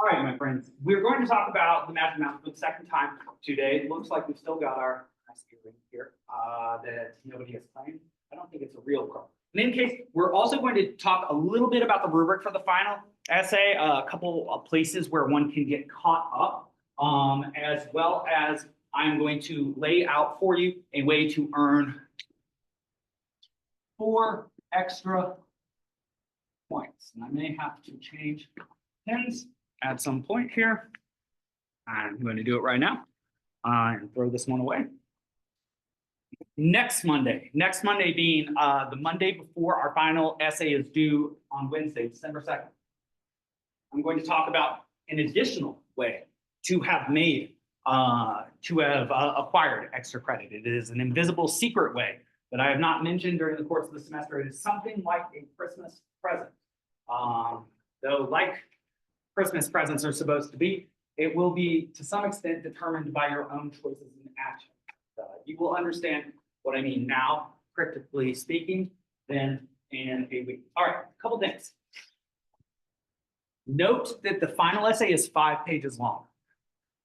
All right, my friends, we're going to talk about the Magic Mouse for the second time today. It looks like we've still got our nice earring here that nobody has claimed. I don't think it's a real crow. In any case, we're also going to talk a little bit about the rubric for the final essay, a couple of places where one can get caught up, as well as I'm going to lay out for you a way to earn 4 extra points. And I may have to change pins at some point here. I'm going to do it right now and throw this one away. Next Monday being the Monday before our final essay is due on Wednesday, December 2nd. I'm going to talk about an additional way to have made, acquired extra credit. It is an invisible secret way that I have not mentioned during the course of the semester. It is something like a Christmas present. Though like Christmas presents are supposed to be, it will be to some extent determined by your own choices and actions. You will understand what I mean now, cryptically speaking, then in a week. All right, a couple things. Note that the final essay is 5 pages long.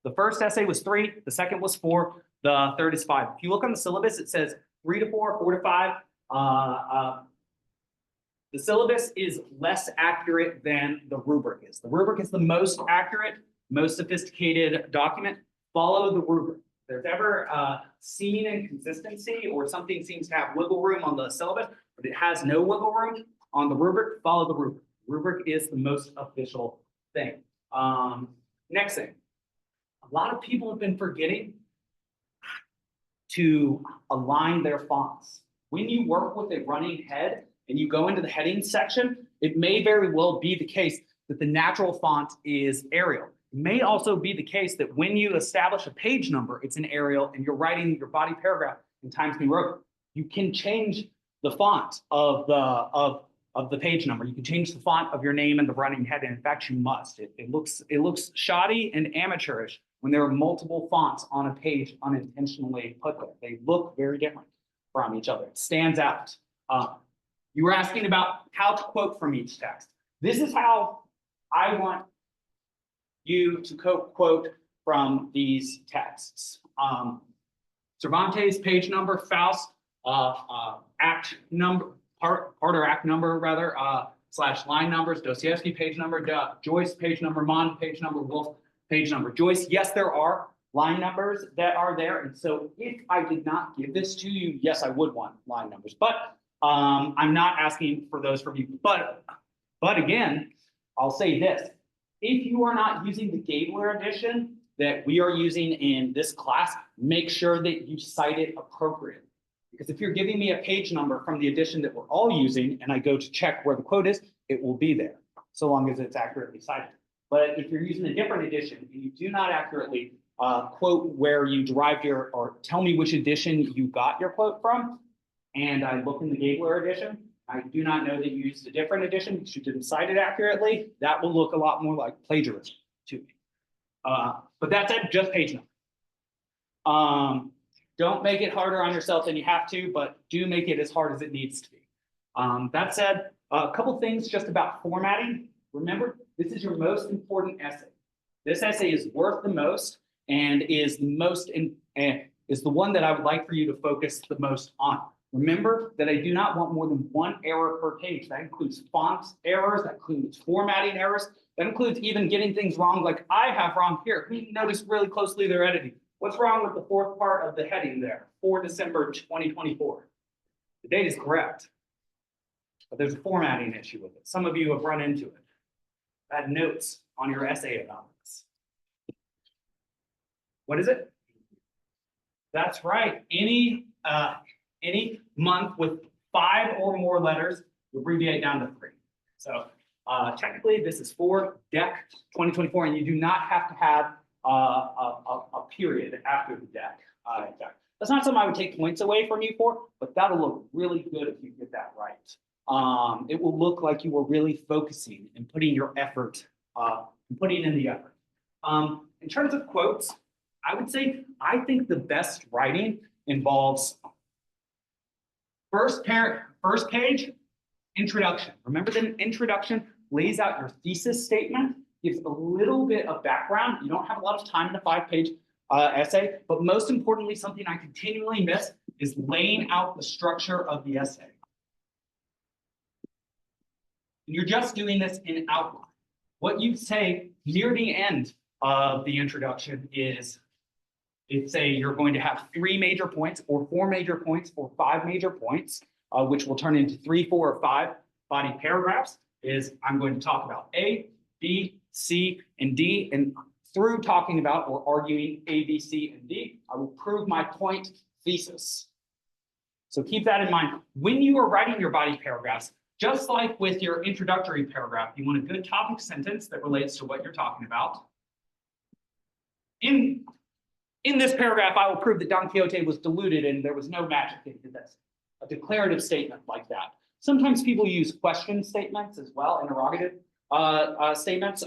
The first essay was 3, the second was 4, the third is 5. If you look on the syllabus, it says 3 to 4, 4 to 5. The syllabus is less accurate than the rubric is. The rubric is the most accurate, most sophisticated document. Follow the rubric. If there's ever seeming inconsistency or something seems to have wiggle room on the syllabus, but it has no wiggle room on the rubric, follow the rubric. Rubric is the most official thing. Next thing, a lot of people have been forgetting to align their fonts. When you work with a running head and you go into the heading section, it may very well be the case that the natural font is Arial. It may also be the case that when you establish a page number, it's in Arial and you're writing your body paragraph in Times New Roman. You can change the font of the page number. You can change the font of your name and the running head, and in fact, you must. It looks shoddy and amateurish when there are multiple fonts on a page unintentionally put there. They look very different from each other. It stands out. You were asking about how to quote from each text. This is how I want you to quote from these texts. Cervantes, page number, Faust, act number, part or act number rather, / line numbers, Dostoevsky, page number, Joyce, page number, Mann, page number, Wolf, page number, Joyce. Yes, there are line numbers that are there. And so if I did not give this to you, yes, I would want line numbers, but I'm not asking for those from you. But again, I'll say this. If you are not using the Gabler edition that we are using in this class, make sure that you cite it appropriately. Because if you're giving me a page number from the edition that we're all using and I go to check where the quote is, it will be there, so long as it's accurately cited. But if you're using a different edition and you do not accurately quote where you derived your, or tell me which edition you got your quote from, and I look in the Gabler edition, I do not know that you used a different edition because you didn't cite it accurately, that will look a lot more like plagiarism to me. But that's it, just page number. Don't make it harder on yourself than you have to, but do make it as hard as it needs to be. That said, a couple things just about formatting. Remember, this is your most important essay. This essay is worth the most and is the one that I would like for you to focus the most on. Remember that I do not want more than 1 error per page. That includes font errors, that includes formatting errors, that includes even getting things wrong like I have wrong here. Notice really closely their editing. What's wrong with the 4th part of the heading there? 4 December 2024. The date is correct, but there's a formatting issue with it. Some of you have run into it. Add notes on your essay about this. What is it? That's right. Any month with 5 or more letters, we abbreviate down to 3. So technically, this is for Dec 2024, and you do not have to have a period after the Dec. That's not something I would take points away from you for, but that'll look really good if you get that right. It will look like you were really focusing and putting your effort, putting in the effort. In terms of quotes, I would say I think the best writing involves first page, introduction. Remember that an introduction lays out your thesis statement. gives a little bit of background. You don't have a lot of time in a 5-page essay, but most importantly, something I continually miss is laying out the structure of the essay. And you're just doing this in outline. What you say near the end of the introduction is, say you're going to have 3 major points or 4 major points or 5 major points, which will turn into 3, 4, or 5 body paragraphs, is I'm going to talk about A, B, C, and D, and through talking about or arguing A, B, C, and D, I will prove my point thesis. So keep that in mind. When you are writing your body paragraphs, just like with your introductory paragraph, you want a good topic sentence that relates to what you're talking about. In this paragraph, I will prove that Don Quixote was deluded and there was no magic into this. A declarative statement like that. Sometimes people use question statements as well, interrogative statements.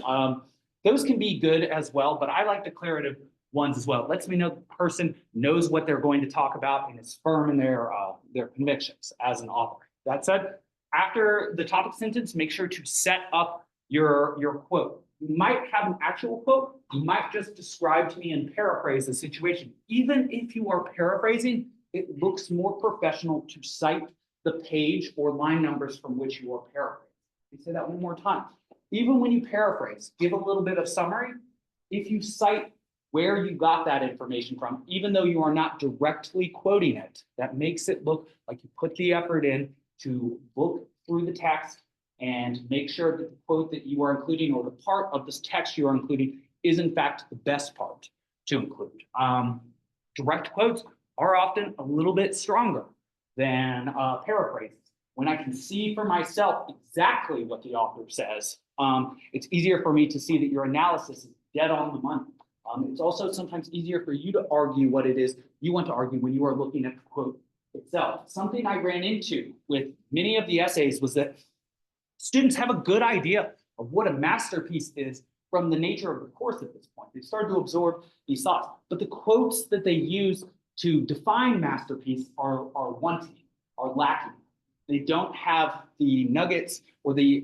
Those can be good as well, but I like declarative ones as well. It lets me know the person knows what they're going to talk about and is firm in their convictions as an author. That said, after the topic sentence, make sure to set up your quote. You might have an actual quote. You might just describe to me and paraphrase the situation. Even if you are paraphrasing, it looks more professional to cite the page or line numbers from which you are paraphrasing. Let me say that one more time. Even when you paraphrase, give a little bit of summary. If you cite where you got that information from, even though you are not directly quoting it, that makes it look like you put the effort in to look through the text and make sure that the quote that you are including or the part of this text you are including is in fact the best part to include. Direct quotes are often a little bit stronger than paraphrases. When I can see for myself exactly what the author says, it's easier for me to see that your analysis is dead on the money. It's also sometimes easier for you to argue what it is you want to argue when you are looking at the quote itself. Something I ran into with many of the essays was that students have a good idea of what a masterpiece is from the nature of the course at this point. They've started to absorb these thoughts, but the quotes that they use to define masterpiece are wanting, are lacking. They don't have the nuggets or the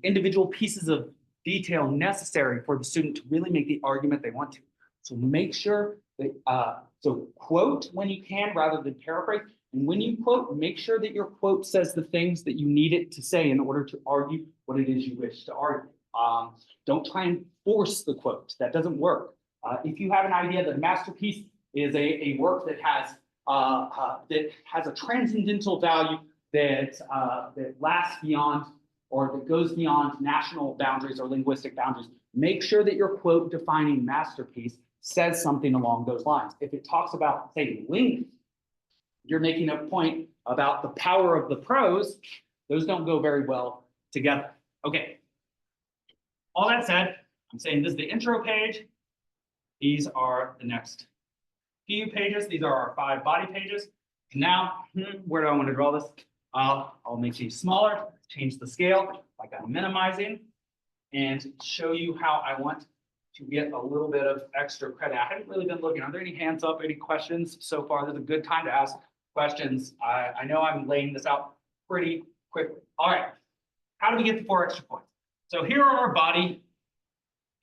individual pieces of detail necessary for the student to really make the argument they want to. So make sure that, so quote when you can rather than paraphrase. And when you quote, make sure that your quote says the things that you need it to say in order to argue what it is you wish to argue. Don't try and force the quote. That doesn't work. If you have an idea that a masterpiece is a work that has a transcendental value that lasts beyond or that goes beyond national boundaries or linguistic boundaries, make sure that your quote defining masterpiece says something along those lines. If it talks about, say, length, you're making a point about the power of the prose, those don't go very well together. Okay. All that said, I'm saying this is the intro page. These are the next few pages. These are our 5 body pages. And now, where do I want to draw this? I'll make these smaller, change the scale like I'm minimizing, and show you how I want to get a little bit of extra credit. I haven't really been looking. Are there any hands up, any questions so far? This is a good time to ask questions. I know I'm laying this out pretty quickly. All right, how do we get the 4 extra points? So here are our body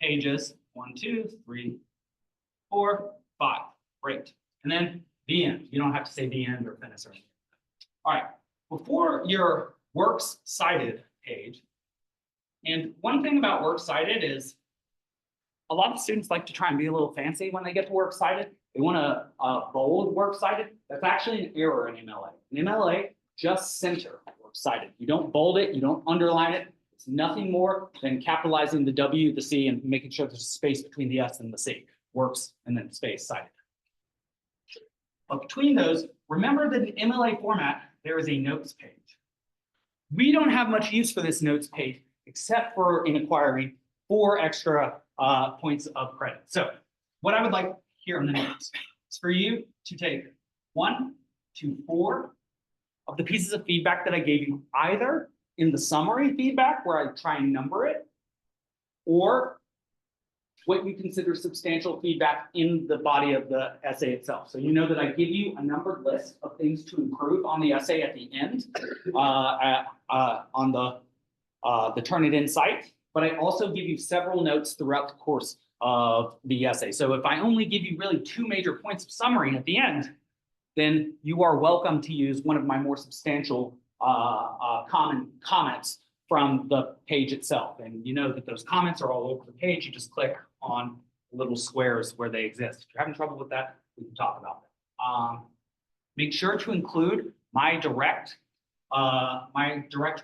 pages, 1, 2, 3, 4, 5. Great. And then the end. You don't have to say the end or finish or anything. All right, before your works cited page, and one thing about works cited is a lot of students like to try and be a little fancy when they get to works cited. They want to bold works cited. That's actually an error in MLA. In MLA, just center works cited. You don't bold it, you don't underline it. It's nothing more than capitalizing the W, the C, and making sure there's a space between the S and the C. Works and then space cited. But between those, remember that in MLA format, there is a notes page. We don't have much use for this notes page except for in acquiring 4 extra points of credit. So what I would like here on the notes is for you to take 1 to 4 of the pieces of feedback that I gave you, either in the summary feedback where I try and number it, or what you consider substantial feedback in the body of the essay itself. So you know that I give you a numbered list of things to improve on the essay at the end on the Turnitin site. but I also give you several notes throughout the course of the essay. So if I only give you really 2 major points of summary at the end, then you are welcome to use one of my more substantial common comments from the page itself. And you know that those comments are all over the page. You just click on little squares where they exist. If you're having trouble with that, we can talk about that. Make sure to include my direct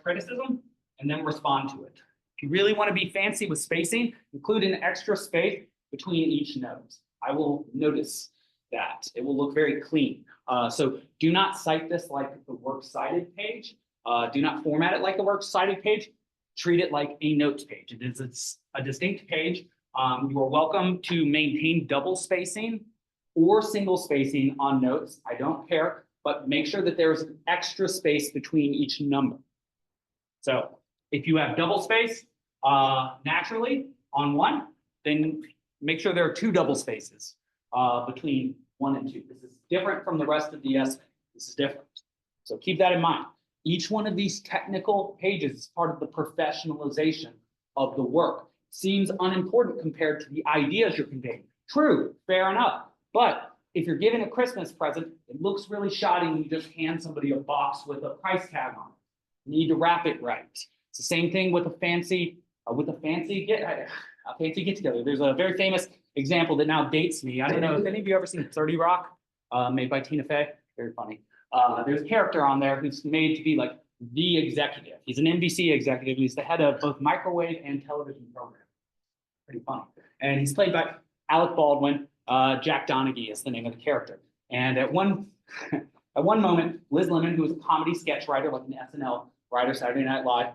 criticism and then respond to it. If you really want to be fancy with spacing, include an extra space between each note. I will notice that. It will look very clean. So do not cite this like the works cited page. Do not format it like the works cited page. Treat it like a notes page. It is a distinct page. You are welcome to maintain double spacing or single spacing on notes. I don't care, but make sure that there's an extra space between each number. So if you have double space naturally on one, then make sure there are 2 double spaces between 1 and 2. This is different from the rest of the essay. This is different. So keep that in mind. Each one of these technical pages is part of the professionalization of the work. Seems unimportant compared to the ideas you're conveying. True, fair enough. But if you're giving a Christmas present, it looks really shoddy when you just hand somebody a box with a price tag on it. You need to wrap it right. It's the same thing with a fancy get together. There's a very famous example that now dates me. I don't know if any of you ever seen 30 Rock, made by Tina Fey. Very funny. There's a character on there who's made to be like the executive. He's an NBC executive. He's the head of both microwave and television programs. Pretty funny. And he's played by Alec Baldwin. Jack Donaghy is the name of the character. And at one moment, Liz Lemon, who is a comedy sketch writer, like an SNL writer, Saturday Night Live,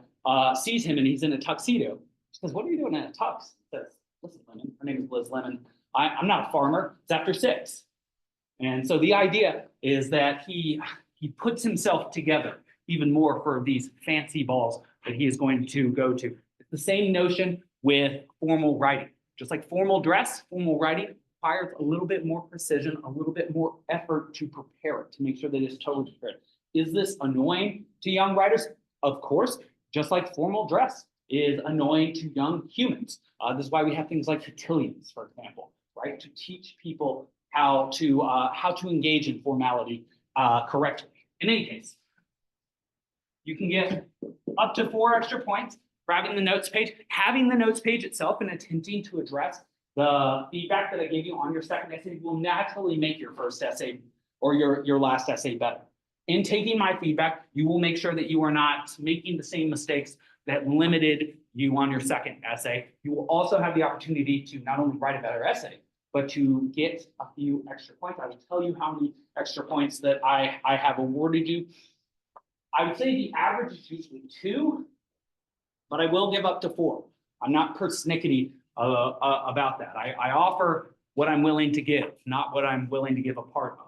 sees him and he's in a tuxedo. She says, "What are you doing in a tux?" He says, "Listen, Lemon, her name is Liz Lemon. I'm not a farmer. It's after 6. And so the idea is that he puts himself together even more for these fancy balls that he is going to go to. It's the same notion with formal writing. Just like formal dress, formal writing requires a little bit more precision, a little bit more effort to prepare it, to make sure that it's totally prepared. Is this annoying to young writers? Of course, just like formal dress is annoying to young humans. This is why we have things like cotillions, for example, right? To teach people how to engage in formality correctly. In any case, you can get up to 4 extra points for having the notes page. Having the notes page itself and attempting to address the feedback that I gave you on your second essay will naturally make your first essay or your last essay better. In taking my feedback, you will make sure that you are not making the same mistakes that limited you on your second essay. You will also have the opportunity to not only write a better essay, but to get a few extra points. I will tell you how many extra points that I have awarded you. I would say the average is usually 2, but I will give up to 4. I'm not persnickety about that. I offer what I'm willing to give, not what I'm willing to give a part of.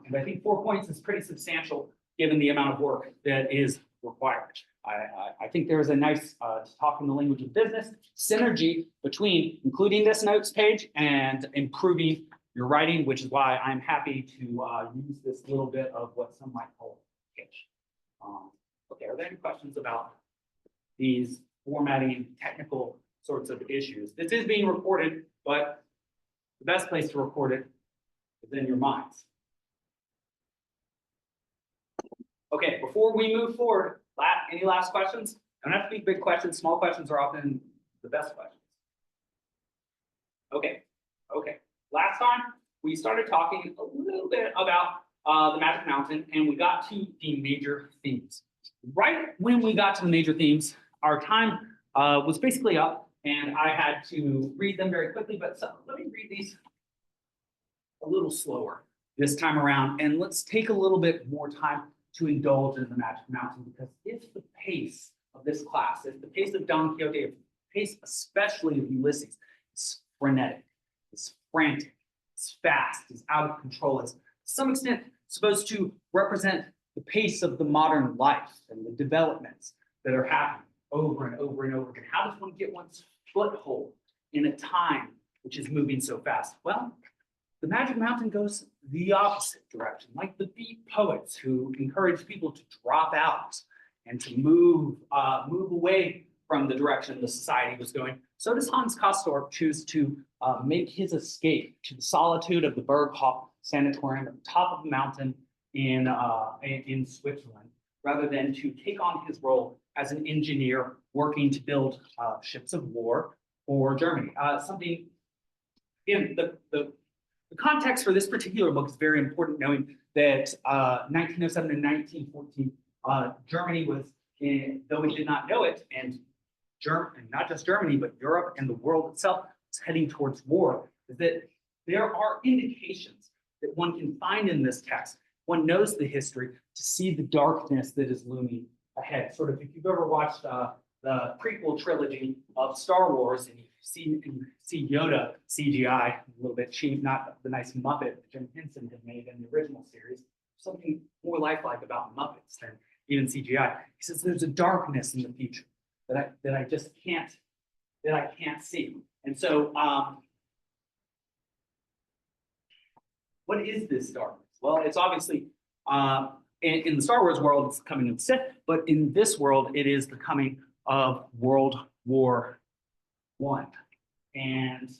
And I think 4 points is pretty substantial given the amount of work that is required. I think there is a nice, to talk in the language of business, synergy between including this notes page and improving your writing, which is why I'm happy to use this little bit of what some might call pitch. Okay, are there any questions about these formatting technical sorts of issues? This is being recorded, but the best place to record it is in your minds. Okay, before we move forward, any last questions? Don't have to be big questions. Small questions are often the best questions. Okay. Last time we started talking a little bit about the Magic Mountain, and we got to the major themes. Right when we got to the major themes, our time was basically up, and I had to read them very quickly. But let me read these a little slower this time around, and let's take a little bit more time to indulge in the Magic Mountain, because if the pace of this class, if the pace of Don Quixote, if the pace especially of Ulysses, is frenetic, it's frantic, it's fast, it's out of control, it's to some extent supposed to represent the pace of the modern life and the developments that are happening over and over and over again. How does one get one's foothold in a time which is moving so fast? Well, the Magic Mountain goes the opposite direction, like the beat poets who encourage people to drop out and to move away from the direction the society was going, so does Hans Castorp choose to make his escape to the solitude of the Berghof Sanatorium at the top of the mountain in Switzerland, rather than to take on his role as an engineer working to build ships of war for Germany. Something in the context for this particular book is very important, knowing that 1907 and 1914, Germany was, though we did not know it, and not just Germany, but Europe and the world itself is heading towards war, is that there are indications that one can find in this text. One knows the history to see the darkness that is looming ahead. Sort of, if you've ever watched the prequel trilogy of Star Wars, and you see Yoda CGI, a little bit cheap, not the nice Muppet that Jim Henson had made in the original series, something more lifelike about Muppets than even CGI. He says there's a darkness in the future that I just can't see. And so, what is this darkness? Well, it's obviously in the Star Wars world, it's the coming of the Sith, but in this world, it is the coming of World War I. And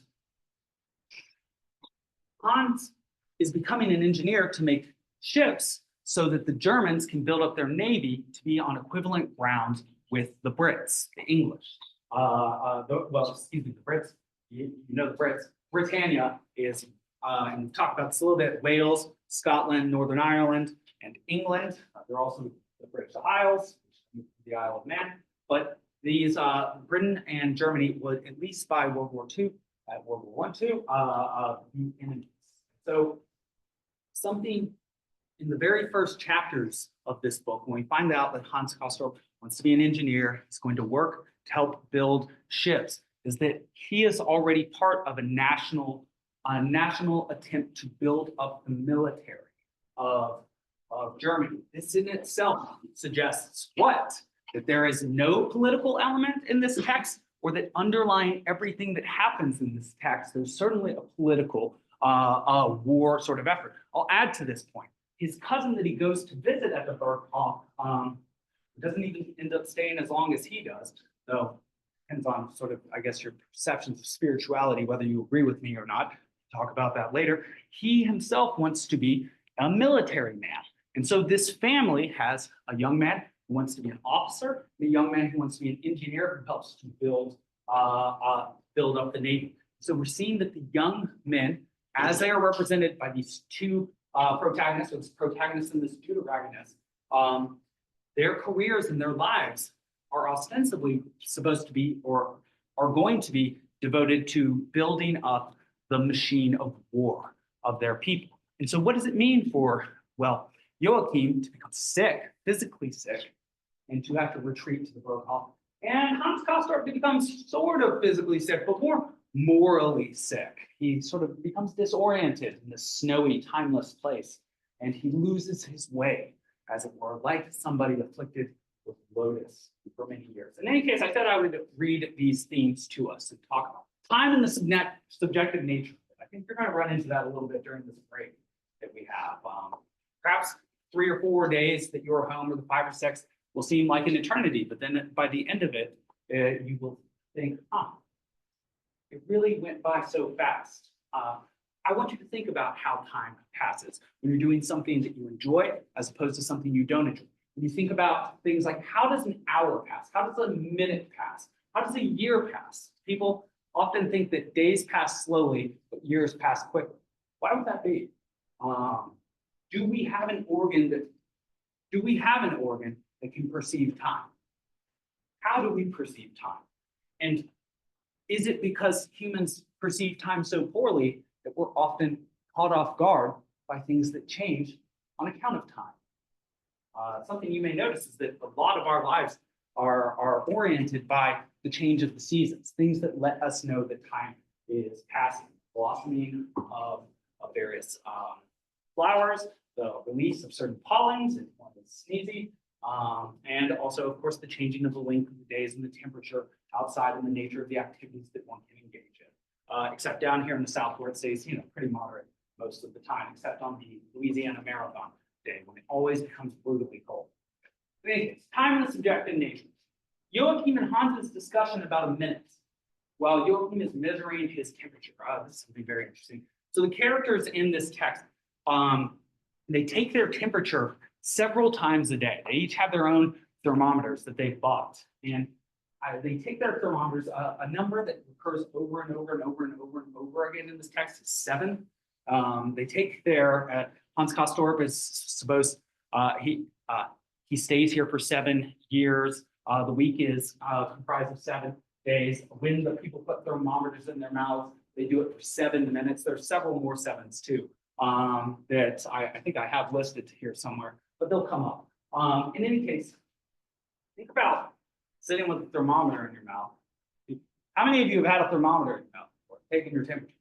Hans is becoming an engineer to make ships so that the Germans can build up their navy to be on equivalent ground with the Brits, the English. The Brits. You know the Brits. Britannia is, and we've talked about this a little bit, Wales, Scotland, Northern Ireland, and England. They're also the British Isles, the Isle of Man. But these, Britain and Germany would, at least by World War II, at World War I, be enemies. So something in the very first chapters of this book, when we find out that Hans Castorp wants to be an engineer, he's going to work to help build ships, is that he is already part of a national attempt to build up the military of Germany. This in itself suggests what? That there is no political element in this text, or that underlying everything that happens in this text, there's certainly a political war sort of effort. I'll add to this point. His cousin that he goes to visit at the Berghof doesn't even end up staying as long as he does, though depends on sort of, I guess, your perceptions of spirituality, whether you agree with me or not. Talk about that later. He himself wants to be a military man. And so this family has a young man who wants to be an officer, and a young man who wants to be an engineer who helps to build up the Navy. So we're seeing that the young men, as they are represented by these two protagonists, or this protagonist and this protagonist, their careers and their lives are ostensibly supposed to be, or are going to be, devoted to building up the machine of war of their people. And so what does it mean for, well, Joachim to become sick, physically sick, and to have to retreat to the Berghof, and Hans Castorp to become sort of physically sick, but more morally sick. He sort of becomes disoriented in this snowy, timeless place, and he loses his way, as it were, like somebody afflicted with lotus for many years. In any case, I said I would read these themes to us and talk about time and the subjective nature of it. I think you're going to run into that a little bit during this break that we have. Perhaps 3 or 4 days that you're home, or the 5 or 6, will seem like an eternity, but then by the end of it, you will think, it really went by so fast. I want you to think about how time passes when you're doing something that you enjoy as opposed to something you don't enjoy. When you think about things like, how does an hour pass? How does a minute pass? How does a year pass? People often think that days pass slowly, but years pass quickly. Why would that be? Do we have an organ that can perceive time? How do we perceive time? And is it because humans perceive time so poorly that we're often caught off guard by things that change on account of time? Something you may notice is that a lot of our lives are oriented by the change of the seasons, things that let us know that time is passing. Blossoming of various flowers, the release of certain pollens, if one is sneezy, and also, of course, the changing of the length of the days and the temperature outside and the nature of the activities that one can engage in. Except down here in the South, where it stays, pretty moderate most of the time, except on the Louisiana Marathon day, when it always becomes brutally cold. Anyways, time and the subjective nature. Joachim and Hans's discussion about a minute, while Joachim is measuring his temperature. This is something very interesting. So the characters in this text, they take their temperature several times a day. They each have their own thermometers that they've bought. And they take their thermometers, a number that occurs over and over and over and over and over again in this text is 7. They take their, Hans Castorp is supposed, he stays here for 7 years. The week is comprised of 7 days. When the people put thermometers in their mouths, they do it for 7 minutes. There's several more 7s too that I think I have listed here somewhere, but they'll come up. In any case, think about sitting with a thermometer in your mouth. How many of you have had a thermometer in your mouth before, taking your temperature?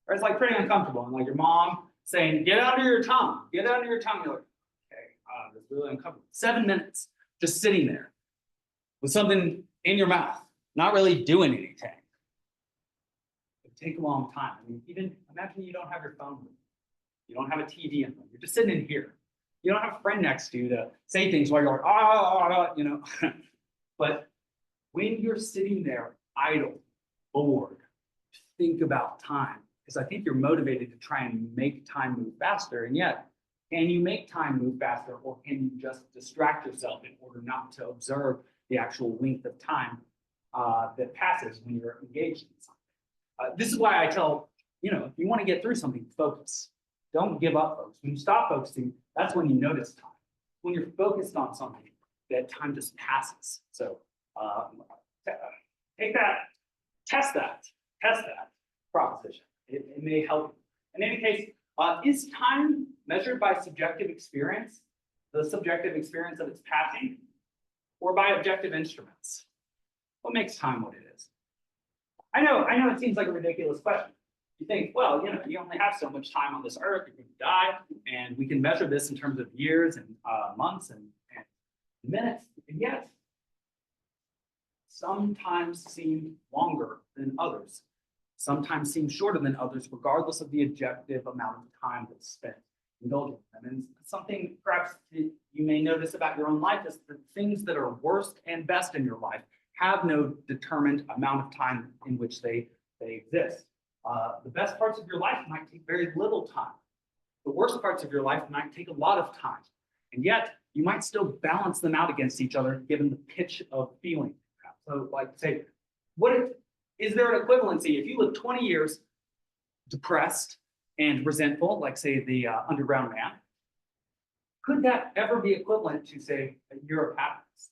Or it's like pretty uncomfortable, and like your mom saying, "Get under your tongue, get under your tongue." You're like, okay, that's really uncomfortable. 7 minutes just sitting there with something in your mouth, not really doing anything. It take a long time. I mean, even imagine you don't have your phone with you. You don't have a TV in front. You're just sitting in here. You don't have a friend next to you to say things while you're like, you know. But when you're sitting there idle, bored, think about time, because I think you're motivated to try and make time move faster. And yet, can you make time move faster, or can you just distract yourself in order not to observe the actual length of time that passes when you're engaged in something? This is why I tell, you know, if you want to get through something, focus. Don't give up, folks. When you stop focusing, that's when you notice time. When you're focused on something, that time just passes. So take that, test that proposition. It may help you. In any case, is time measured by subjective experience, the subjective experience of its passing, or by objective instruments? What makes time what it is? I know it seems like a ridiculous question. You think, well, you know, you only have so much time on this earth, you're going to die, and we can measure this in terms of years and months and minutes. And yet, sometimes seem longer than others, sometimes seem shorter than others, regardless of the objective amount of time that's spent indulging them. And something perhaps you may notice about your own life is that things that are worst and best in your life have no determined amount of time in which they exist. The best parts of your life might take very little time. The worst parts of your life might take a lot of time. And yet, you might still balance them out against each other, given the pitch of feeling. So, like, say, is there an equivalency? If you live 20 years depressed and resentful, like, say, the Underground Man, could that ever be equivalent to, say, a year of happiness?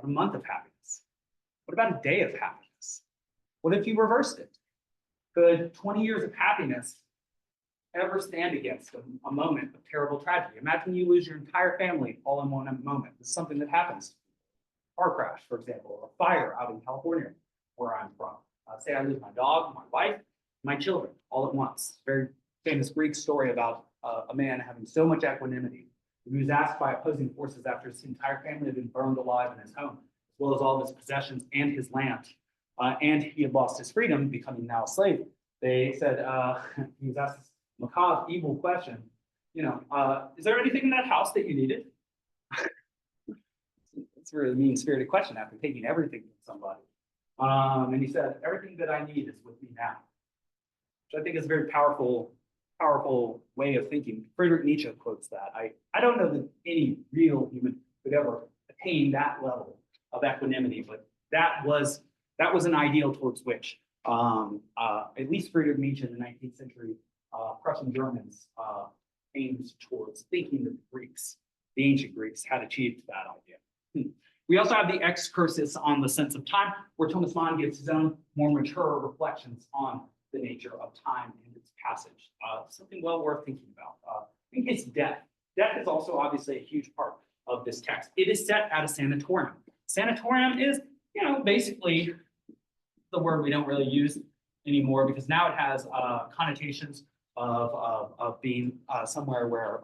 A month of happiness? What about a day of happiness? What if you reversed it? Could 20 years of happiness ever stand against a moment of terrible tragedy? Imagine you lose your entire family all in one moment. This is something that happens. Car crash, for example, or a fire out in California, where I'm from. Say I lose my dog, my wife, my children, all at once. Very famous Greek story about a man having so much equanimity. He was asked by opposing forces after his entire family had been burned alive in his home, as well as all of his possessions and his land. And he had lost his freedom, becoming now a slave. They said, he was asked this macabre, evil question, you know, is there anything in that house that you needed? It's a really mean-spirited question after taking everything from somebody. And he said, everything that I need is with me now, which I think is a very powerful way of thinking. Friedrich Nietzsche quotes that. I don't know that any real human could ever attain that level of equanimity, but that was an ideal towards which, at least Friedrich Nietzsche in the 19th century, Prussian Germans aimed towards thinking that the ancient Greeks had achieved that idea. We also have the excursus on the sense of time, where Thomas Mann gives his own more mature reflections on the nature of time and its passage. Something well worth thinking about. In case of death. Death is also obviously a huge part of this text. It is set at a sanatorium. Sanatorium is, you know, basically the word we don't really use anymore, because now it has connotations of being somewhere where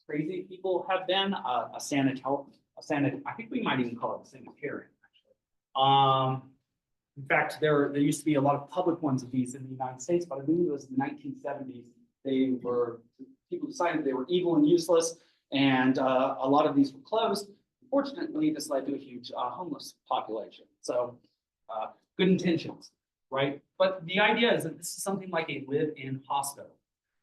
crazy people have been. I think we might even call it a sanitarium, actually. In fact, there used to be a lot of public ones of these in the United States, but I believe it was in the 1970s. People decided they were evil and useless, and a lot of these were closed. Fortunately, this led to a huge homeless population. So good intentions, right? But the idea is that this is something like a live-in hospital.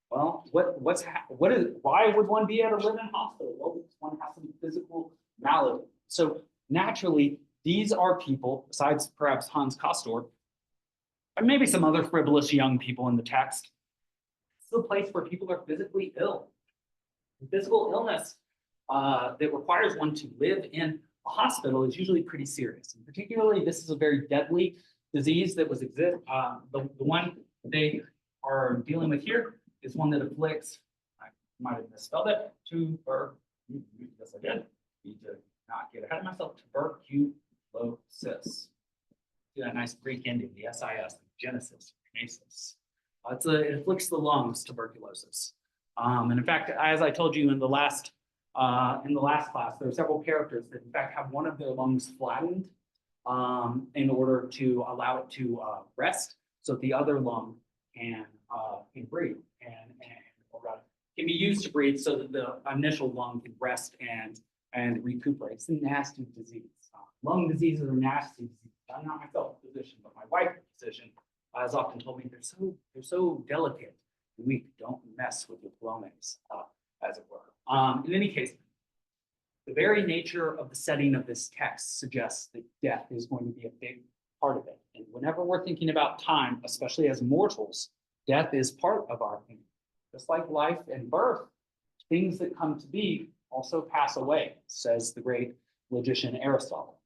Well, why would one be at a live-in hospital? Well, because one has some physical malady. So naturally, these are people, besides perhaps Hans Castor, and maybe some other frivolous young people in the text. It's a place where people are physically ill. Physical illness that requires one to live in a hospital is usually pretty serious. And particularly, this is a very deadly disease that the one they are dealing with here is one that afflicts, I might have misspelled it, yes I did, need to not get ahead of myself, tuberculosis. See that nice Greek ending, the SIS, Genesis, Genesis. It afflicts the lungs, tuberculosis. And in fact, as I told you in the last class, there are several characters that in fact have one of their lungs flattened in order to allow it to rest, so that the other lung can breathe or rather, can be used to breathe, so that the initial lung can rest and recuperate. It's a nasty disease. Lung diseases are nasty diseases. I'm not myself a physician, but my wife, a physician, has often told me they're so delicate and weak. Don't mess with your lungs, as it were. In any case, the very nature of the setting of this text suggests that death is going to be a big part of it. And whenever we're thinking about time, especially as mortals, death is part of our thinking. Just like life and birth, things that come to be also pass away, says the great logician Aristotle.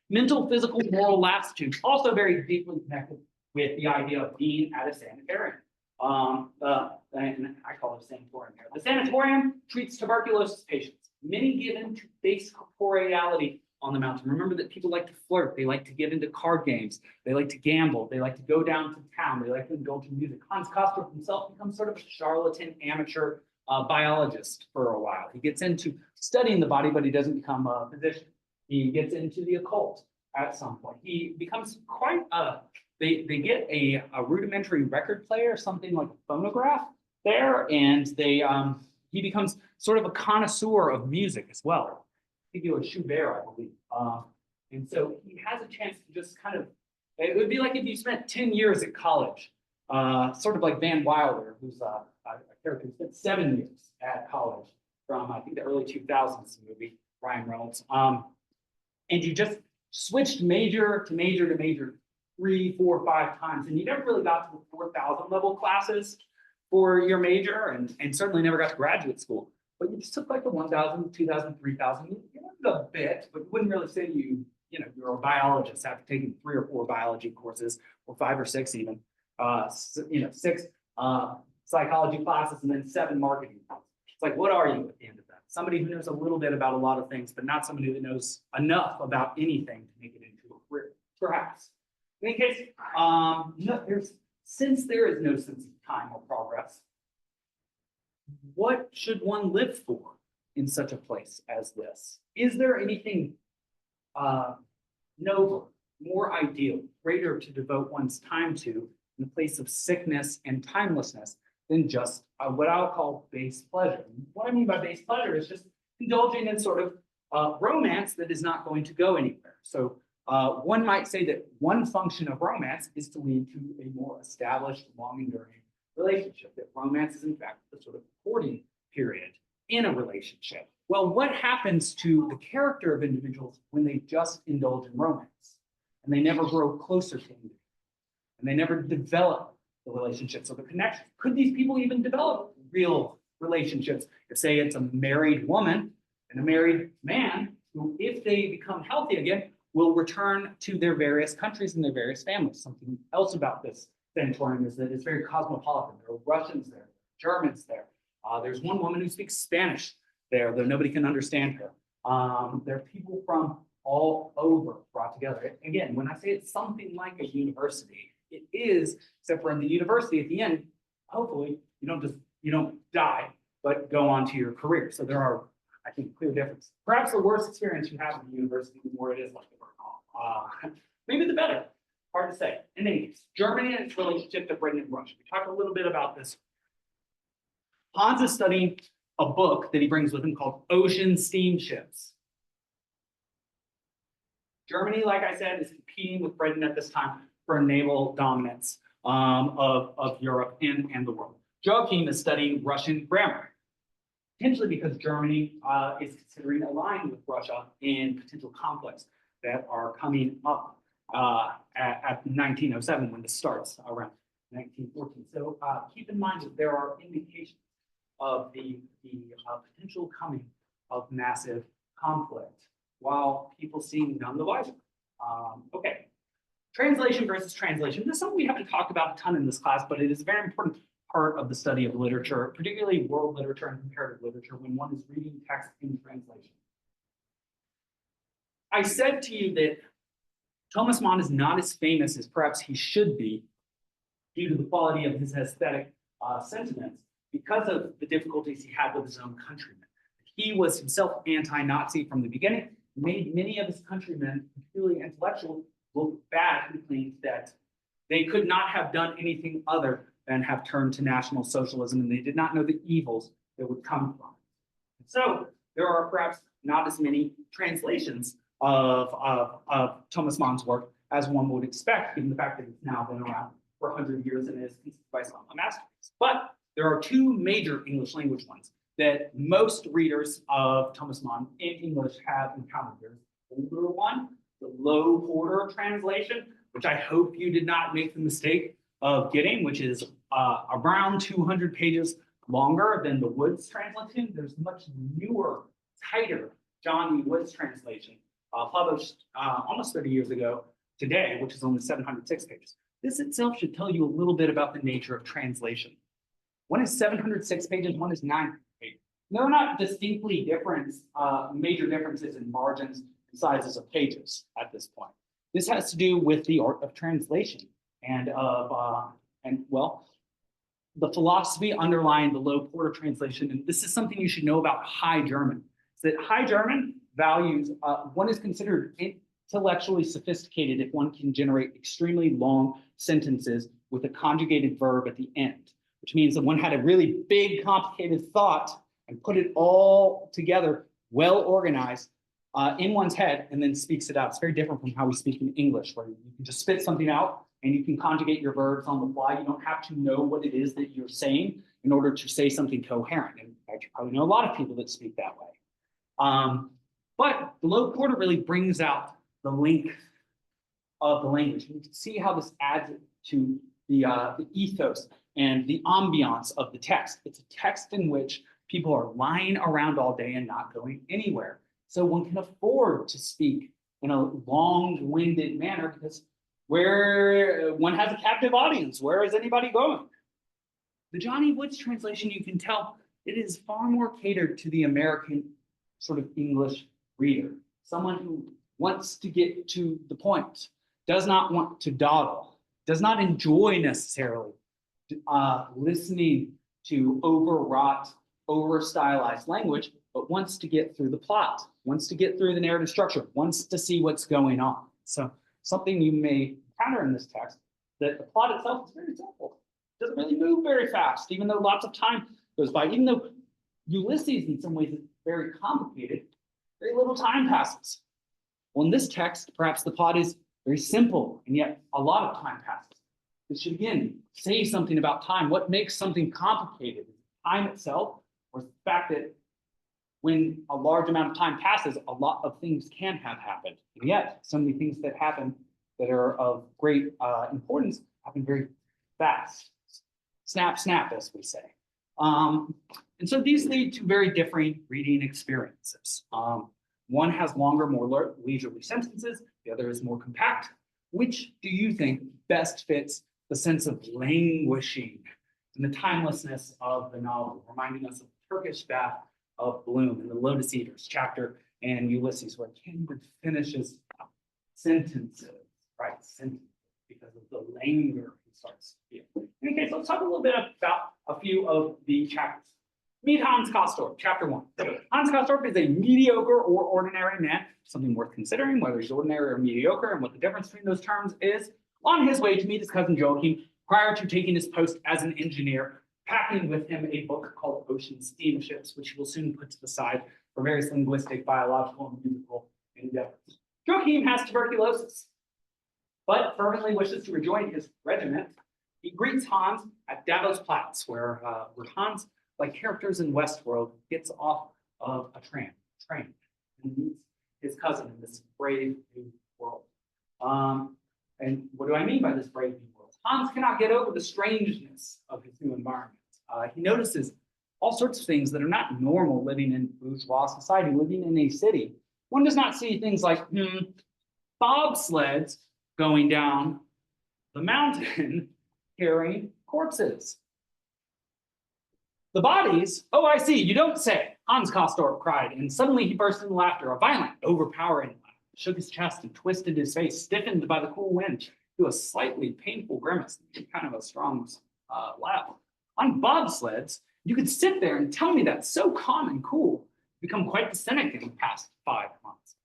Mental, physical, moral lassitude, also very deeply connected with the idea of being at a sanitarium. And I call it a sanatorium here. The sanatorium treats tuberculosis patients, many given to base corporeality on the mountain. Remember that people like to flirt. They like to get into card games. They like to gamble. They like to go down to town. They like to indulge in music. Hans Castor himself becomes sort of a charlatan amateur biologist for a while. He gets into studying the body, but he doesn't become a physician. He gets into the occult at some point. He becomes quite they get a rudimentary record player, something like a phonograph there, and he becomes sort of a connoisseur of music as well. I think it was Schubert, I believe. And so he has a chance to just kind of, it would be like if you spent 10 years at college, sort of like Van Wilder, who's a character who spent 7 years at college from, I think, the early 2000s movie, Ryan Reynolds. And you just switched major to major to major 3, 4, 5 times, and you never really got to the 4,000 level classes for your major, and certainly never got to graduate school. But you just took like the 1,000, 2,000, 3,000. You learned a bit, but you wouldn't really say you're a biologist after taking 3 or 4 biology courses, or 5 or 6 even. 6 psychology classes, and then 7 marketing classes. It's like, what are you at the end of that? Somebody who knows a little bit about a lot of things, but not somebody that knows enough about anything to make it into a career, perhaps. In any case, since there is no sense of time or progress, what should one live for in such a place as this? Is there anything nobler, more ideal, greater to devote one's time to in the place of sickness and timelessness than just what I'll call base pleasure? What I mean by base pleasure is just indulging in sort of romance that is not going to go anywhere. So one might say that one function of romance is to lead to a more established, long-enduring relationship, that romance is in fact the sort of courting period in a relationship. Well, what happens to the character of individuals when they just indulge in romance and they never grow closer to individuals and they never develop the relationships or the connection? Could these people even develop real relationships? If, say, it's a married woman and a married man who, if they become healthy again, will return to their various countries and their various families. Something else about this sanatorium is that it's very cosmopolitan. There are Russians there, Germans there. There's one woman who speaks Spanish there, though nobody can understand her. There are people from all over brought together. Again, when I say it's something like a university, it is, except for in the university at the end, hopefully you don't die, but go on to your career. So there are, I think, clear differences. Perhaps the worse experience you have in the university, the more it is like the maybe the better. Hard to say. In any case, Germany and its relationship to Britain and Russia. We talked a little bit about this. Hans is studying a book that he brings with him called Ocean Steamships. Germany, like I said, is competing with Britain at this time for naval dominance of Europe and the world. Joachim is studying Russian grammar, potentially because Germany is considering allying with Russia in potential conflicts that are coming up at 1907 when this starts around 1914. So keep in mind that there are indications of the potential coming of massive conflict, while people seem none the wiser. Okay, translation versus translation. This is something we haven't talked about a ton in this class, but it is a very important part of the study of literature, particularly world literature and comparative literature, when one is reading text in translation. I said to you that Thomas Mann is not as famous as perhaps he should be due to the quality of his aesthetic sentiments because of the difficulties he had with his own countrymen. He was himself anti-Nazi from the beginning, made many of his countrymen, particularly intellectuals, look bad and claimed that they could not have done anything other than have turned to National Socialism, and they did not know the evils that would come from it. So there are perhaps not as many translations of Thomas Mann's work as one would expect, given the fact that it's now been around for 100 years and is considered by some a masterpiece. But there are two major English language ones that most readers of Thomas Mann in English have encountered. There's the older one, the Low Porter translation, which I hope you did not make the mistake of getting, which is around 200 pages longer than the Woods translation. There's much newer, tighter John E. Woods translation, published almost 30 years ago today, which is only 706 pages. This itself should tell you a little bit about the nature of translation. One is 706 pages, one is 900 pages. They're not distinctly different, major differences in margins and sizes of pages at this point. This has to do with the art of translation and well, the philosophy underlying the Low Porter translation. And this is something you should know about High German. Is that High German values, one is considered intellectually sophisticated if one can generate extremely long sentences with a conjugated verb at the end, which means that one had a really big, complicated thought and put it all together, well organized in one's head, and then speaks it out. It's very different from how we speak in English, where you can just spit something out and you can conjugate your verbs on the fly. You don't have to know what it is that you're saying in order to say something coherent. And in fact, you probably know a lot of people that speak that way. But the Low Porter really brings out the length of the language. You can see how this adds to the ethos and the ambiance of the text. It's a text in which people are lying around all day and not going anywhere. So one can afford to speak in a long-winded manner because where one has a captive audience, where is anybody going? The Johnny Woods translation, you can tell it is far more catered to the American sort of English reader, someone who wants to get to the point, does not want to dawdle, does not enjoy necessarily listening to overwrought, over-stylized language, but wants to get through the plot, wants to get through the narrative structure, wants to see what's going on. So something you may encounter in this text, that the plot itself is very simple. It doesn't really move very fast, even though lots of time goes by. Even though Ulysses in some ways is very complicated, very little time passes. Well, in this text, perhaps the plot is very simple, and yet a lot of time passes. It should again say something about time. What makes something complicated? Time itself, or the fact that when a large amount of time passes, a lot of things can have happened. And yet, so many things that happen that are of great importance happen very fast. Snap, snap, as we say. And so these lead to very differing reading experiences. One has longer, more leisurely sentences. The other is more compact. Which do you think best fits the sense of languishing and the timelessness of the novel, reminding us of the Turkish bath of bloom and the Lotus Eaters chapter and Ulysses, where Candid finishes sentences, right? Sentences, because of the languor he starts to feel. In any case, let's talk a little bit about a few of the chapters. Meet Hans Castorp, chapter 1. Hans Castorp is a mediocre or ordinary man, something worth considering, whether he's ordinary or mediocre, and what the difference between those terms is, on his way to meet his cousin Joachim prior to taking his post as an engineer, packing with him a book called Ocean Steamships, which he will soon put to the side for various linguistic, biological, and musical endeavors. Joachim has tuberculosis, but fervently wishes to rejoin his regiment. He greets Hans at Davos-Platz, where Hans, like characters in Westworld, gets off of a train and meets his cousin in this brave new world. And what do I mean by this brave new world? Hans cannot get over the strangeness of his new environment. He notices all sorts of things that are not normal living in bourgeois society, living in a city. One does not see things like bobsleds going down the mountain carrying corpses. The bodies, oh, I see, you don't say, Hans Kostorp cried, and suddenly he burst into laughter, a violent, overpowering laugh. Shook his chest and twisted his face, stiffened by the cool wind, to a slightly painful grimace, kind of a strong laugh. On bobsleds, you could sit there and tell me that's so calm and cool, become quite the cynic in the past 5 months.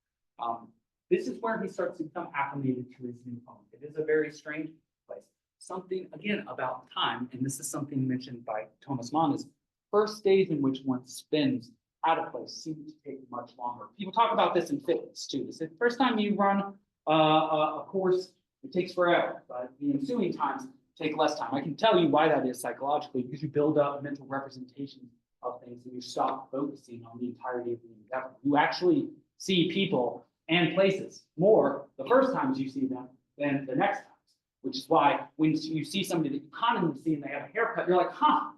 This is where he starts to become acclimated to his new home. It is a very strange place. Something, again, about time, and this is something mentioned by Thomas Mann, is first days in which one spends at a place seem to take much longer. People talk about this in fitness too. They say the first time you run a course, it takes forever, but the ensuing times take less time. I can tell you why that is psychologically, because you build up mental representations of things and you stop focusing on the entirety of the endeavor. You actually see people and places more the first times you see them than the next times, which is why when you see somebody that you commonly see and they have a haircut, you're like, huh,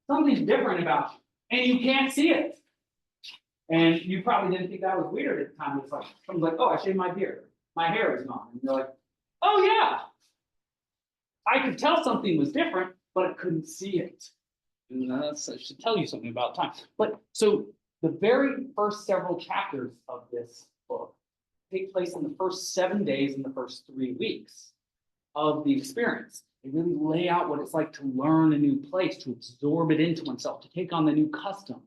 something's different about you, and you can't see it. And you probably didn't think that was weird at the time. It's like, someone's like, oh, I shaved my beard. My hair is gone. And you're like, oh yeah. I could tell something was different, but I couldn't see it. And that should tell you something about time. But so the very first several chapters of this book take place in the first 7 days and the first 3 weeks of the experience. They really lay out what it's like to learn a new place, to absorb it into oneself, to take on the new customs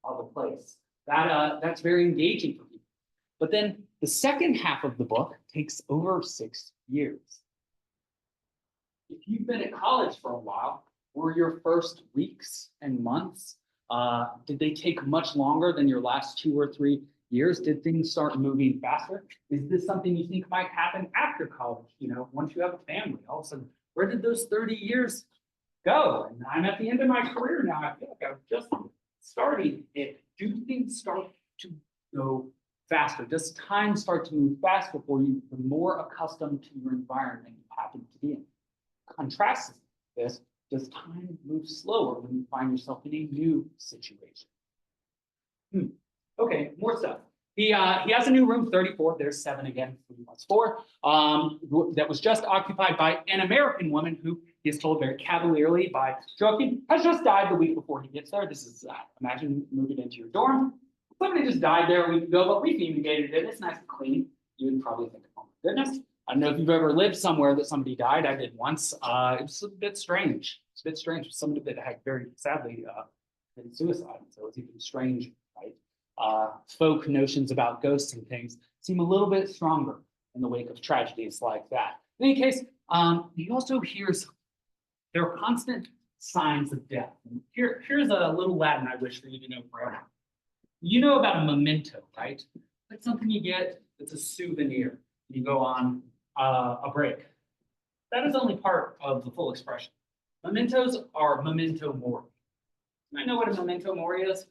of a place. That's very engaging for people. But then the second half of the book takes over 6 years. If you've been at college for a while, were your first weeks and months, did they take much longer than your last 2 or 3 years? Did things start moving faster? Is this something you think might happen after college? You know, once you have a family, all of a sudden, where did those 30 years go? And I'm at the end of my career now. I feel like I've just starting it. Do things start to go faster? Does time start to move faster for you the more accustomed to your environment you happen to be in? Contrasts this, does time move slower when you find yourself in a new situation? Okay, more stuff. He has a new room, 34. There's 7 again, 3 plus 4. That was just occupied by an American woman who he is told very cavalierly by Joachim has just died the week before he gets there. This is imagine moving into your dorm. Somebody just died there a week ago, but we fumigated it. It's nice and clean. You would probably think, oh my goodness. I don't know if you've ever lived somewhere that somebody died. I did once. It was a bit strange. It's a bit strange for somebody that had very sadly committed suicide. So it's even strange, right? Folk notions about ghosts and things seem a little bit stronger in the wake of tragedies like that. In any case, he also hears there are constant signs of death. And here's a little Latin I wish for you to know forever. You know about a memento, right? That's something you get that's a souvenir. You go on a break. That is only part of the full expression. Mementos are memento mori. I know what a memento mori is.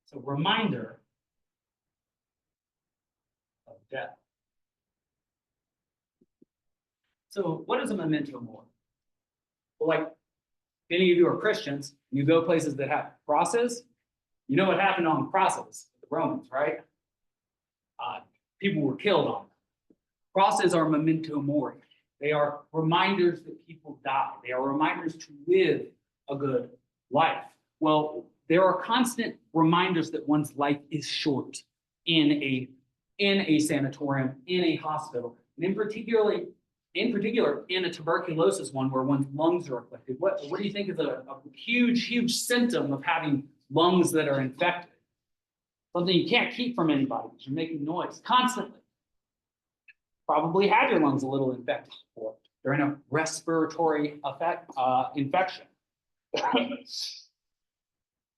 It's a reminder of death. So what is a memento mori? Well, like if any of you are Christians, and you go places that have crosses, you know what happened on crosses with the Romans, right? People were killed on them. Crosses are memento mori. They are reminders that people die. They are reminders to live a good life. Well, there are constant reminders that one's life is short in a sanatorium, in a hospital, and in particular in a tuberculosis one where one's lungs are afflicted. What do you think is a huge symptom of having lungs that are infected? Something you can't keep from anybody because you're making noise constantly. Probably had your lungs a little infected before. They're in a respiratory infection.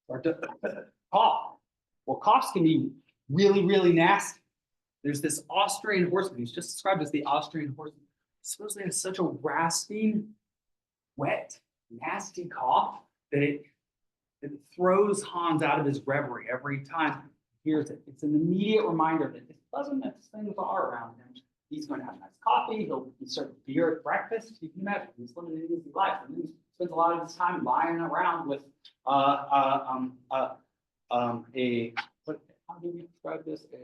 Or to cough. Well, coughs can be really, really nasty. There's this Austrian horseman who's just described as the Austrian horseman. He supposedly has such a rasping, wet, nasty cough that it throws Hans out of his reverie every time he hears it. It's an immediate reminder that as pleasant as things are around him, he's going to have a nice coffee. He'll serve beer at breakfast. You can imagine he's living an easy life, and he spends a lot of his time lying around with how do we describe this? A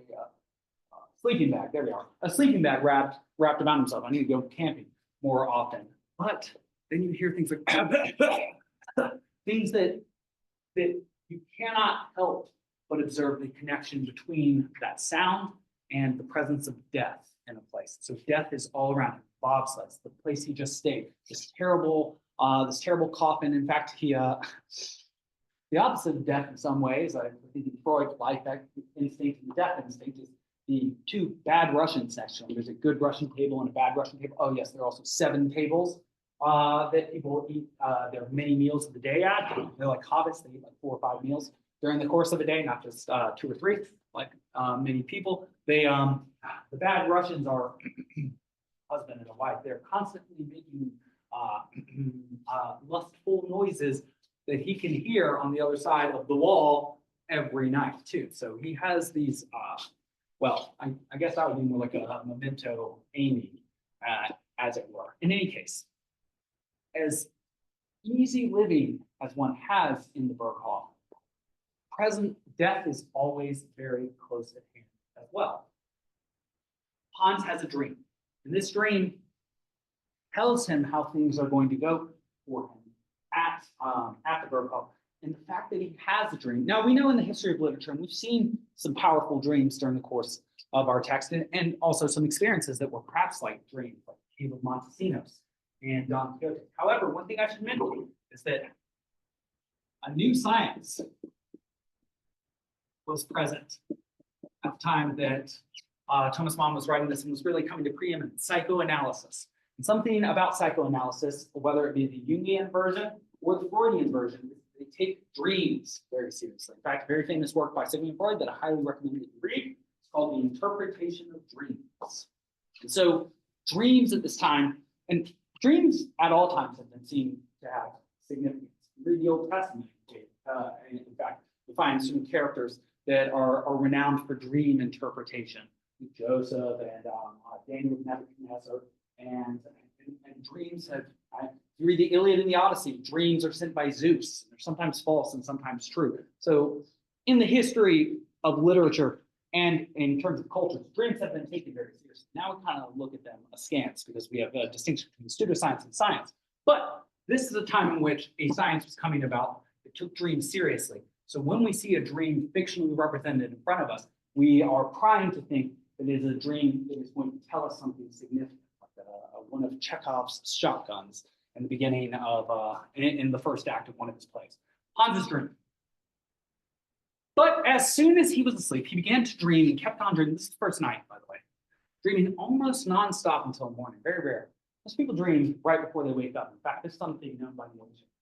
sleeping bag. There we are. A sleeping bag wrapped around himself. I need to go camping more often. But then you hear things like things that you cannot help but observe the connection between that sound and the presence of death in a place. So death is all around him. Bobsleds, the place he just stayed. This terrible coffin. In fact, he the opposite of death in some ways. I think in Freud's life instinct and the death instinct is the two bad Russian sections. There's a good Russian table and a bad Russian table. Oh yes, there are also 7 tables that people eat. There are many meals of the day at. They're like hobbits. They eat like 4 or 5 meals during the course of a day, not just 2 or 3, like many people. They the bad Russians are husband and a wife. They're constantly making lustful noises that he can hear on the other side of the wall every night too. So he has these. Well, I guess that would be more like a memento aiming, as it were. In any case, as easy living as one has in the Berghof, present death is always very close at hand as well. Hans has a dream, and this dream tells him how things are going to go for him at the Berghof. And the fact that he has a dream. Now, we know in the history of literature, and we've seen some powerful dreams during the course of our text, and also some experiences that were perhaps like dreams, like the cave of Montesinos and Don Quixote. However, one thing I should mention is that a new science was present at the time that Thomas Mann was writing this and was really coming to preeminence: psychoanalysis. And something about psychoanalysis, whether it be the Jungian version or the Freudian version, they take dreams very seriously. In fact, a very famous work by Sigmund Freud that I highly recommend that you read. It's called The Interpretation of Dreams. And so dreams at this time, and dreams at all times have been seen to have significance. Read the Old Testament. In fact, you find certain characters that are renowned for dream interpretation. Joseph and Daniel with Nebuchadnezzar, and dreams have. You read the Iliad and the Odyssey, dreams are sent by Zeus. They're sometimes false and sometimes true. So in the history of literature and in terms of culture, dreams have been taken very seriously. Now we kind of look at them askance because we have a distinction between pseudoscience and science. But this is a time in which a science was coming about that took dreams seriously. So when we see a dream fictionally represented in front of us, we are primed to think that it is a dream that is going to tell us something significant, like one of Chekhov's shotguns in the beginning of, in the first act of one of his plays. Hans's dream. But as soon as he was asleep, he began to dream and kept on dreaming. This is the first night, by the way. Dreaming almost nonstop until morning. Very rare. Most people dream right before they wake up. In fact, there's something known by the ancients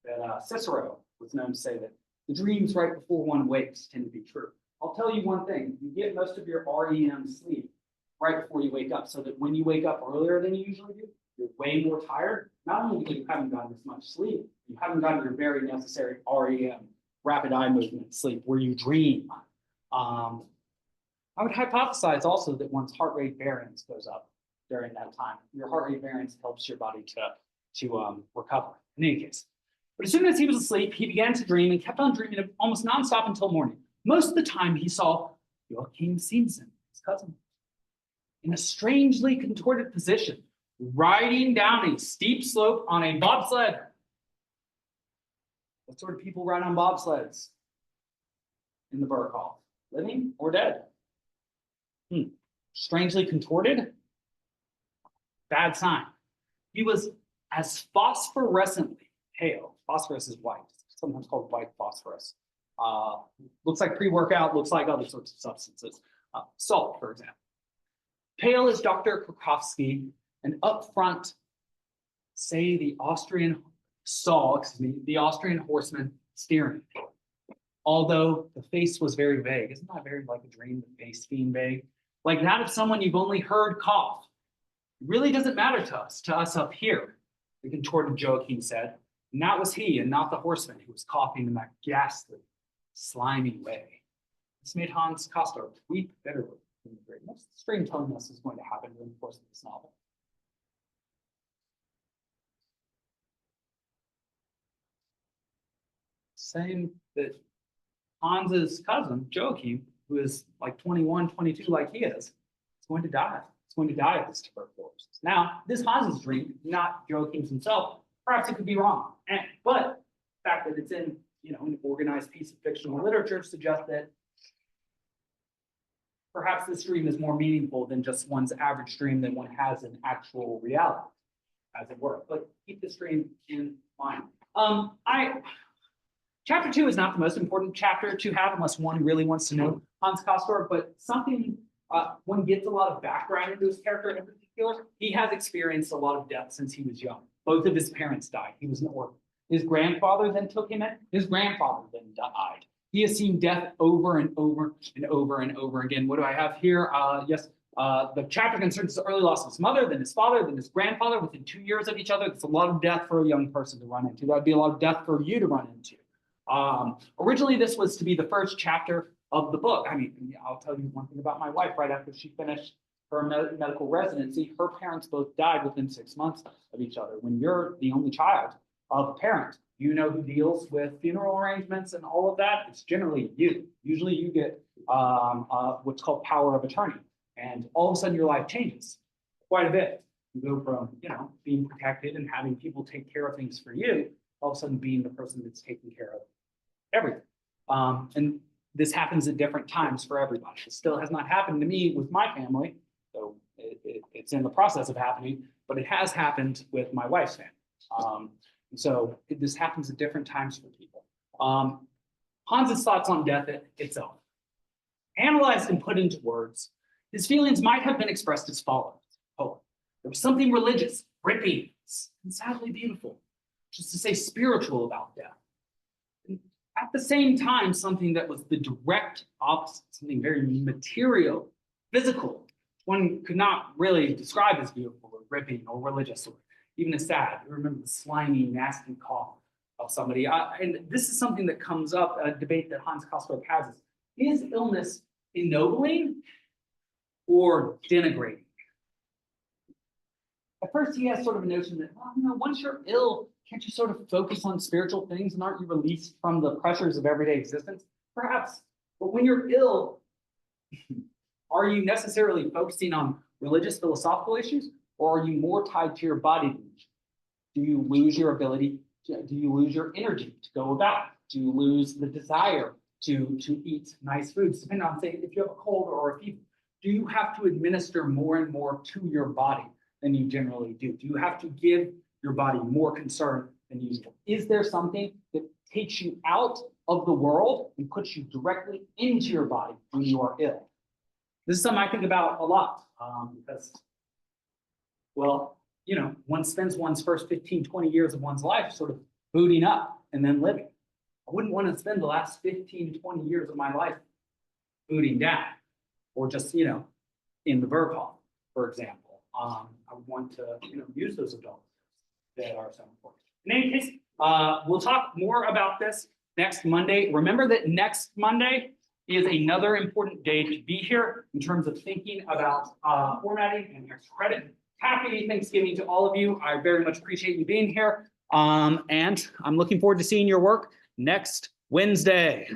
that Cicero was known to say that the dreams right before one wakes tend to be true. I'll tell you one thing. You get most of your REM sleep right before you wake up, so that when you wake up earlier than you usually do, you're way more tired. Not only because you haven't gotten as much sleep, you haven't gotten your very necessary REM, rapid eye movement sleep, where you dream. I would hypothesize also that one's heart rate variance goes up during that time. Your heart rate variance helps your body to recover. In any case, but as soon as he was asleep, he began to dream and kept on dreaming almost nonstop until morning. Most of the time, he saw Joachim Simpson, his cousin, in a strangely contorted position, riding down a steep slope on a bobsled. What sort of people ride on bobsleds in the Berghof? Living or dead? Strangely contorted? Bad sign. He was as phosphorescently pale. Phosphorus is white, sometimes called white phosphorus. Looks like pre-workout, looks like other sorts of substances. Salt, for example. Pale as Dr. Krokowski, and up front, say the Austrian horseman steering. although the face was very vague. Isn't that very like a dream, the face being vague? Like that of someone you've only heard cough. It really doesn't matter to us up here, the contorted Joachim said. And that was he, and not the horseman who was coughing in that ghastly, slimy way. This made Hans Castorp weep bitterly in the grave. Most strange telling us is going to happen during the course of this novel. Saying that Hans's cousin, Joachim, who is like 21, 22 like he is going to die. He's going to die of this tuberculosis. Now, this Hans's dream, not Joachim's himself. Perhaps it could be wrong. But the fact that it's in, an organized piece of fictional literature suggests that perhaps this dream is more meaningful than just one's average dream that one has in actual reality, as it were. But keep this dream in mind. Chapter 2 is not the most important chapter to have unless one really wants to know Hans Castorp, but something one gets a lot of background into his character in particular. He has experienced a lot of death since he was young. Both of his parents died. He was an orphan. His grandfather then took him in. His grandfather then died. He has seen death over and over and over and over again. What do I have here? The chapter concerns the early loss of his mother, then his father, then his grandfather within 2 years of each other. It's a lot of death for a young person to run into. That'd be a lot of death for you to run into. Originally, this was to be the first chapter of the book. I mean, I'll tell you one thing about my wife. Right after she finished her medical residency, her parents both died within 6 months of each other. When you're the only child of a parent, you know who deals with funeral arrangements and all of that. It's generally you. Usually you get what's called power of attorney. And all of a sudden your life changes quite a bit. You go from, being protected and having people take care of things for you, all of a sudden being the person that's taking care of everything. And this happens at different times for everybody. It still has not happened to me with my family, so it's in the process of happening, but it has happened with my wife's family. This happens at different times for people. Hans's thoughts on death itself. Analyzed and put into words, his feelings might have been expressed as follows. Oh, there was something religious, gripping, and sadly beautiful, just to say spiritual about death. And at the same time, something that was the direct opposite, something very material, physical, one could not really describe as beautiful or gripping or religious or even as sad. You remember the slimy, nasty cough of somebody. And this is something that comes up, a debate that Hans Castorp has. Is illness ennobling or denigrating? At first, he has sort of a notion that, once you're ill, can't you sort of focus on spiritual things and aren't you released from the pressures of everyday existence? Perhaps. But when you're ill, are you necessarily focusing on religious, philosophical issues, or are you more tied to your body? Do you lose your ability? Do you lose your energy to go about? Do you lose the desire to eat nice foods? Depending on, say, if you have a cold or a fever, do you have to administer more and more to your body than you generally do? Do you have to give your body more concern than usual? Is there something that takes you out of the world and puts you directly into your body when you are ill? This is something I think about a lot because, one spends one's first 15, 20 years of one's life sort of booting up and then living. I wouldn't want to spend the last 15, 20 years of my life booting down or just, in the Berghoff, for example. I would want to, use those adults that are so important. In any case, we'll talk more about this next Monday. Remember that next Monday is another important day to be here in terms of thinking about formatting and extra credit. Happy Thanksgiving to all of you. I very much appreciate you being here. And I'm looking forward to seeing your work next Wednesday.